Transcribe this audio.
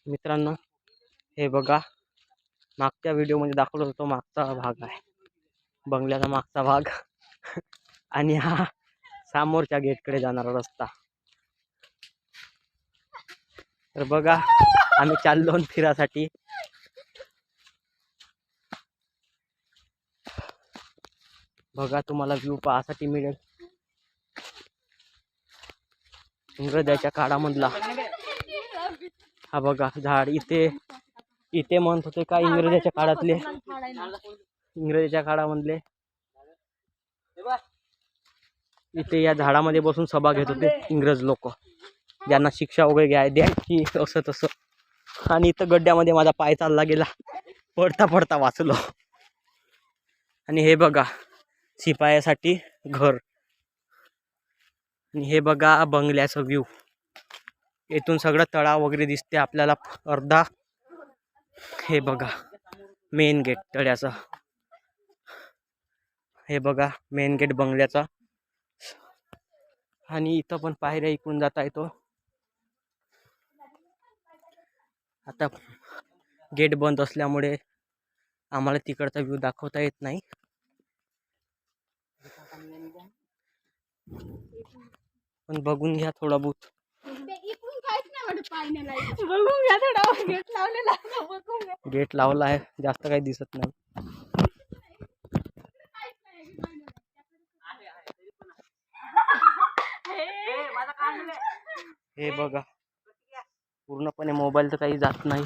मित्रांनो, हे बघा, मागच्या व्हिडिओमध्ये दाखवलं होतं मागचा भाग आहे, बंगल्याचा मागचा भाग. आणि हा समोरच्या गेटकडे जाणारा रस्ता. तर बघा, आम्ही चाललो फिरासाठी. बघा, तुम्हाला व्ह्यू पाहासाठी मिळेल इंग्रजाच्या काळामधला. हा बघा झाड, इथे म्हणत होते का इंग्रजाच्या काळामधले इथे या झाडामध्ये बसून सभा घेत होते इंग्रज लोक, ज्यांना शिक्षा वगैरे द्यायची असं तसं. आणि इथं गड्ड्यामध्ये माझा पाय चालला गेला, पडता पडता वाचलो. आणि हे बघा शिपायासाठी घर. आणि हे बघा बंगल्याचं व्ह्यू. इथून सगळं तळाव वगैरे दिसते आपल्याला अर्धा. हे बघा मेन गेट तळ्याचा. हे बघा मेन गेट बंगल्याचा. आणि इथं पण पायऱ्या इकडून जाता येतो. आता गेट बंद असल्यामुळे आम्हाला तिकडचा व्ह्यू दाखवता येत नाही. पण बघून घ्या थोडा बहुत. गेट लावला आहे, जास्त काही दिसत नाही. हे बघा पूर्णपणे मोबाईल तर काही जात नाही.